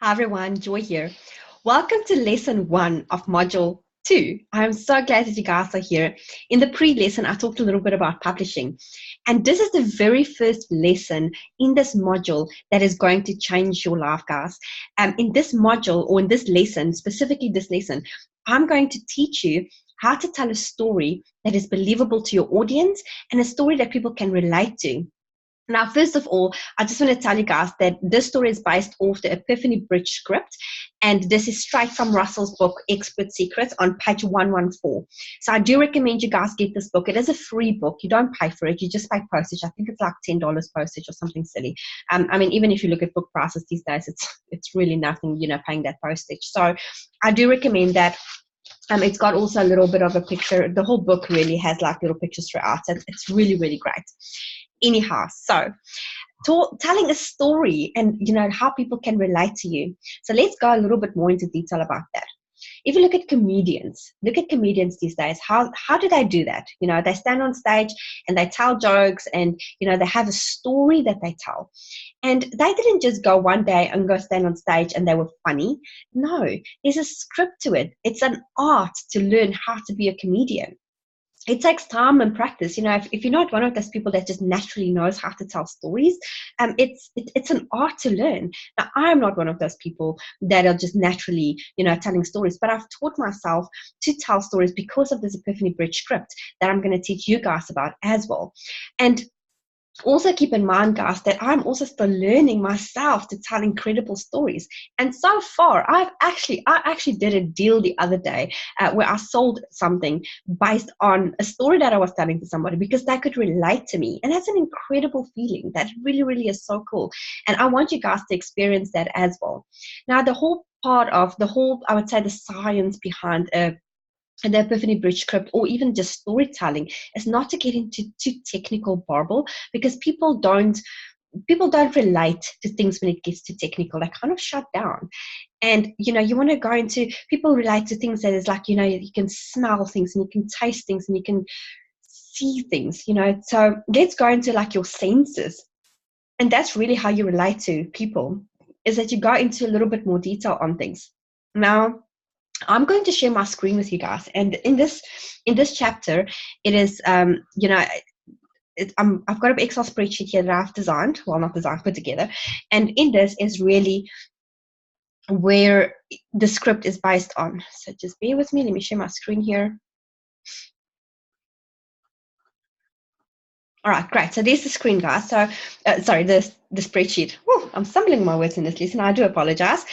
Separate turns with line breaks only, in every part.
Hi everyone, Joy here. Welcome to lesson 1 of module 2. I'm so glad that you guys are here. In the pre-lesson, I talked a little bit about publishing. And this is the very first lesson in this module that is going to change your life, guys. In this module, or in this lesson, specifically this lesson, I'm going to teach you how to tell a story that is believable to your audience and a story that people can relate to. Now, first of all, I just want to tell you guys that this story is based off the Epiphany Bridge script, and this is straight from Russell's book, Expert Secrets, on page 114. So I do recommend you guys get this book. It is a free book. You don't pay for it. You just pay postage. I think it's like $10 postage or something silly. I mean, even if you look at book prices these days, it's really nothing, paying that postage. So I do recommend that. It's got also a little bit of a picture. The whole book really has like little pictures throughout. It's really, really great. Anyhow, so telling a story and how people can relate to you. So let's go a little bit more into detail about that. If you look at comedians these days, how do they do that? They stand on stage and they tell jokes, and they have a story that they tell. And they didn't just go one day and go stand on stage and they were funny. No, there's a script to it. It's an art to learn how to be a comedian. It takes time and practice. If you're not one of those people that just naturally knows how to tell stories, it's an art to learn. Now, I'm not one of those people that are just naturally, telling stories, but I've taught myself to tell stories because of this Epiphany Bridge script that I'm going to teach you guys about as well. And also keep in mind, guys, that I'm also still learning myself to tell incredible stories. And so far, I actually did a deal the other day where I sold something based on a story that I was telling to somebody because they could relate to me. And that's an incredible feeling. That really, really is so cool. And I want you guys to experience that as well. Now, the whole part of I would say the science behind the Epiphany Bridge script, or even just storytelling, is not to get into too technical barble, because people don't relate to things when it gets too technical. They kind of shut down. And you want to go into, people relate to things that is like, you can smell things and you can taste things and you can see things, so let's go into like your senses. And that's really how you relate to people, is that you go into a little bit more detail on things. Now, I'm going to share my screen with you guys, and in this chapter, it is I've got an Excel spreadsheet here that I've designed, well, not designed, put together, and in this is really where the script is based on. So just bear with me. Let me share my screen here. All right, great. So there's the screen, guys. So, sorry, the spreadsheet. Whew, I'm stumbling my words in this lesson. I do apologize.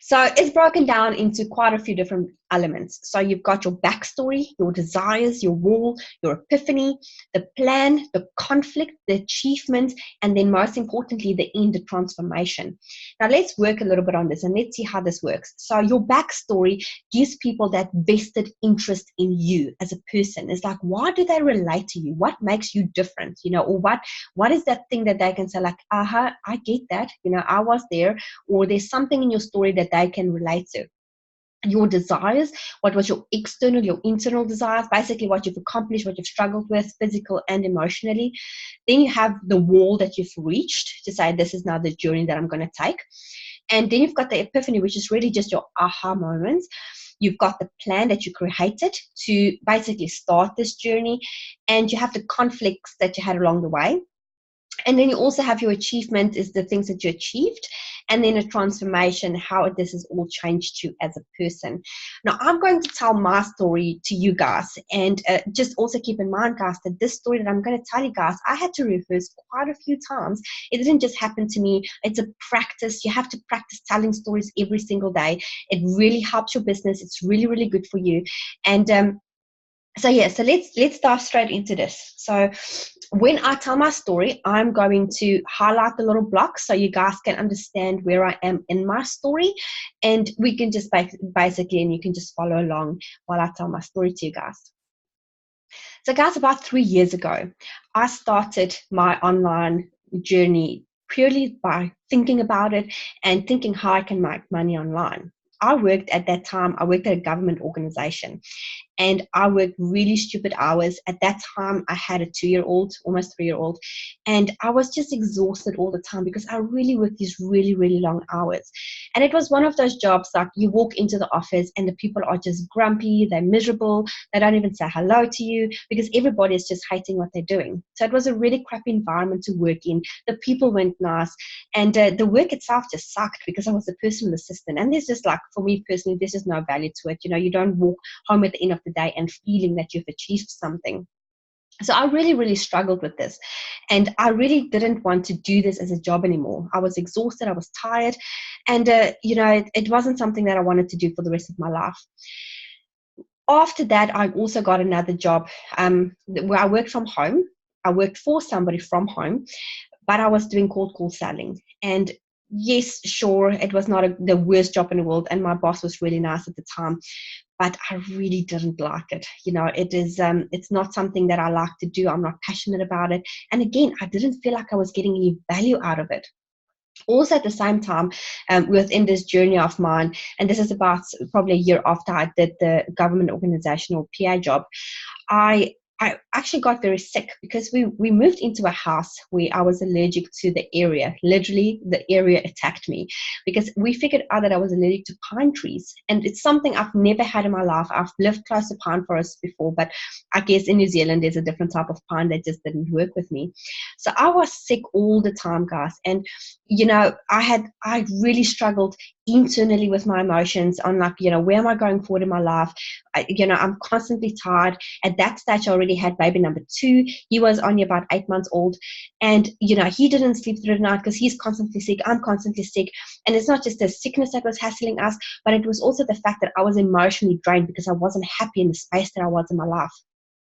So it's broken down into quite a few different elements. So you've got your backstory, your desires, your wall, your epiphany, the plan, the conflict, the achievement, and then most importantly, the end, the transformation. Now let's work a little bit on this and let's see how this works. So your backstory gives people that vested interest in you as a person. It's like, why do they relate to you? What makes you different? Or what is that thing that they can say like, I get that, I was there, or there's something in your story that they can relate to. Your desires, what was your external, your internal desires, basically what you've accomplished, what you've struggled with, physical and emotionally. Then you have the wall that you've reached to say, this is now the journey that I'm going to take. And then you've got the epiphany, which is really just your aha moments. You've got the plan that you created to basically start this journey, and you have the conflicts that you had along the way. And then you also have your achievement, is the things that you achieved, and then a transformation, how this has all changed you as a person. Now, I'm going to tell my story to you guys, and just also keep in mind, guys, that this story that I'm going to tell you guys, I had to rehearse quite a few times. It didn't just happen to me. It's a practice. You have to practice telling stories every single day. It really helps your business. It's really, really good for you. And so let's dive straight into this. So when I tell my story, I'm going to highlight the little blocks so you guys can understand where I am in my story, and we can just basically, and you can just follow along while I tell my story to you guys. So guys, about 3 years ago, I started my online journey purely by thinking about it and thinking how I can make money online. I worked at a government organization, and I worked really stupid hours. At that time, I had a 2-year-old, almost 3-year-old, and I was just exhausted all the time because I really worked these really, really long hours. And it was one of those jobs like you walk into the office and the people are just grumpy, they're miserable, they don't even say hello to you because everybody is just hating what they're doing. So it was a really crappy environment to work in. The people weren't nice, and the work itself just sucked because I was a personal assistant. And there's just like, for me personally, there's just no value to it. You don't walk home at the end of the day and feeling that you've achieved something. So I really, really struggled with this. And I really didn't want to do this as a job anymore. I was exhausted. I was tired. And, it wasn't something that I wanted to do for the rest of my life. After that, I also got another job where I worked from home. I worked for somebody from home, but I was doing cold call selling. And yes, sure, it was not the worst job in the world. And my boss was really nice at the time, but I really didn't like it. It's not something that I like to do. I'm not passionate about it. And again, I didn't feel like I was getting any value out of it. Also at the same time, within this journey of mine, and this is about probably a year after I did the government organization or PA job, I actually got very sick because we moved into a house where I was allergic to the area. Literally, the area attacked me because we figured out that I was allergic to pine trees. And it's something I've never had in my life. I've lived close to pine forests before, but I guess in New Zealand, there's a different type of pine that just didn't work with me. So I was sick all the time, guys. And, I really struggled internally with my emotions on like, where am I going forward in my life? I'm constantly tired. At that stage, I already had baby number 2. He was only about 8 months old. And, he didn't sleep through the night because he's constantly sick. I'm constantly sick. And it's not just the sickness that was hassling us, but it was also the fact that I was emotionally drained because I wasn't happy in the space that I was in my life.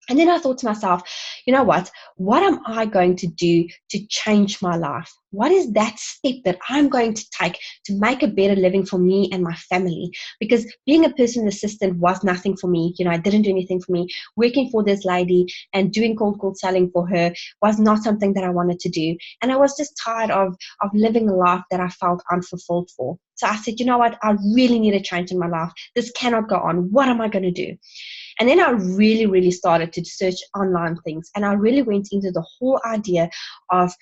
And then I thought to myself, you know what? What am I going to do to change my life? What is that step that I'm going to take to make a better living for me and my family? Because being a personal assistant was nothing for me. I didn't do anything for me. Working for this lady and doing cold call selling for her was not something that I wanted to do. And I was just tired of living a life that I felt unfulfilled for. So I said, you know what? I really need a change in my life. This cannot go on. What am I going to do? And then I really, really started to search online things. And I really went into the whole idea of,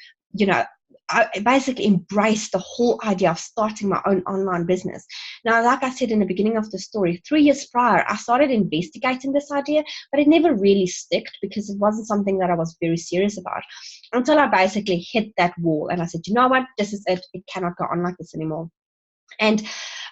I basically embraced the whole idea of starting my own online business. Now, like I said in the beginning of the story, 3 years prior, I started investigating this idea, but it never really stuck because it wasn't something that I was very serious about until I basically hit that wall. And I said, you know what? This is it. It cannot go on like this anymore. And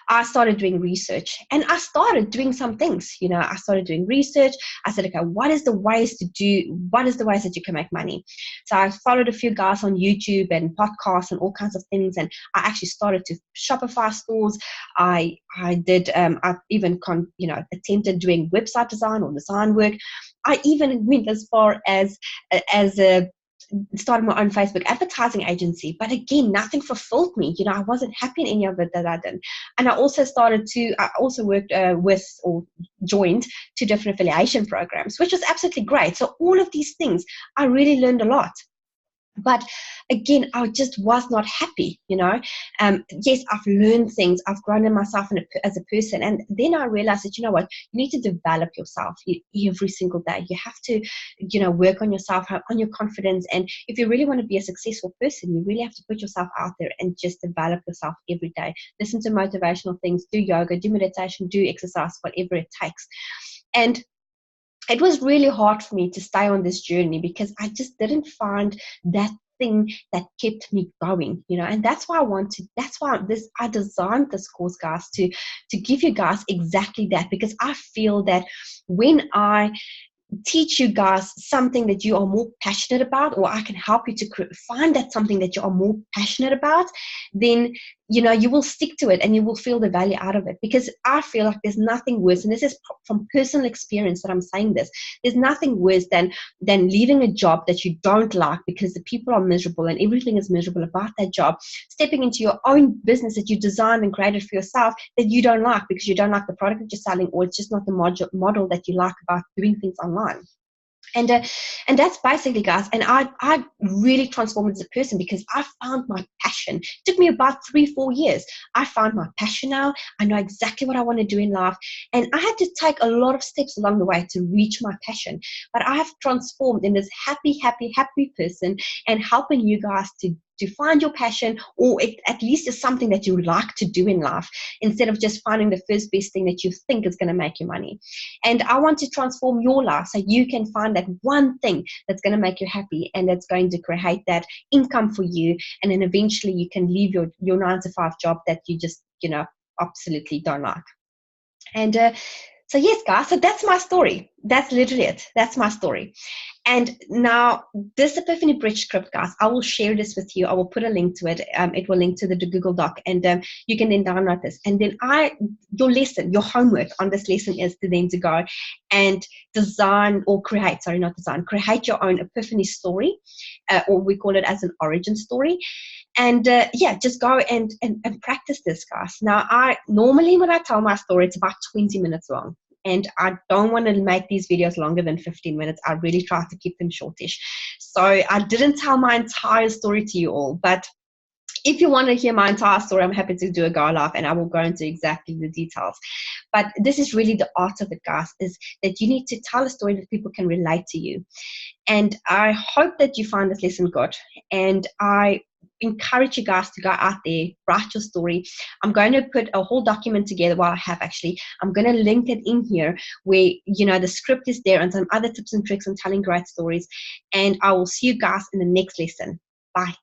I started doing research and I started doing some things. I started doing research. I said, okay, what is the ways that you can make money? So I followed a few guys on YouTube and podcasts and all kinds of things. And I actually started to Shopify stores. I did, I even, attempted doing website design or design work. I even went as far as started my own Facebook advertising agency. But again, nothing fulfilled me. I wasn't happy in any of it that I did. And I also worked with or joined 2 different affiliation programs, which was absolutely great. So all of these things, I really learned a lot. But again, I just was not happy, Yes, I've learned things. I've grown in myself as a person. And then I realized that, you know what, you need to develop yourself every single day. You have to, work on yourself, on your confidence. And if you really want to be a successful person, you really have to put yourself out there and just develop yourself every day. Listen to motivational things, do yoga, do meditation, do exercise, whatever it takes. And it was really hard for me to stay on this journey because I just didn't find that thing that kept me going, and that's why I designed this course, guys, to give you guys exactly that, because I feel that when I teach you guys something that you are more passionate about, or I can help you to find that something that you are more passionate about, then you will stick to it and you will feel the value out of it. Because I feel like there's nothing worse, and this is from personal experience that I'm saying this, there's nothing worse than leaving a job that you don't like because the people are miserable and everything is miserable about that job, stepping into your own business that you designed and created for yourself that you don't like because you don't like the product that you're selling, or it's just not the model that you like about doing things online. And that's basically, guys, and I really transformed as a person because I found my passion. It took me about 3-4 years. I found my passion now. I know exactly what I want to do in life. And I had to take a lot of steps along the way to reach my passion. But I have transformed in this happy person and helping you guys to to find your passion, or it at least is something that you like to do in life, instead of just finding the first best thing that you think is going to make you money. And I want to transform your life so you can find that one thing that's going to make you happy and that's going to create that income for you. And then eventually you can leave your 9-to-5 job that you just, absolutely don't like. And so yes, guys, so that's my story. That's literally it. That's my story. And now this Epiphany Bridge script, guys, I will share this with you. I will put a link to it. It will link to the Google Doc, and you can then download this. And then your lesson, your homework on this lesson is to go and design or create, sorry, not design, create your own Epiphany story, or we call it as an origin story. And just go and practice this, guys. Now, normally when I tell my story, it's about 20 minutes long. And I don't want to make these videos longer than 15 minutes. I really try to keep them shortish. So I didn't tell my entire story to you all. But if you want to hear my entire story, I'm happy to do a go live and I will go into exactly the details. But this is really the art of it, guys, is that you need to tell a story that people can relate to you. And I hope that you find this lesson good. And I encourage you guys to go out there, write your story. I'm going to put a whole document together. Well, I have actually. I'm going to link it in here where, the script is there and some other tips and tricks on telling great stories. And I will see you guys in the next lesson. Bye.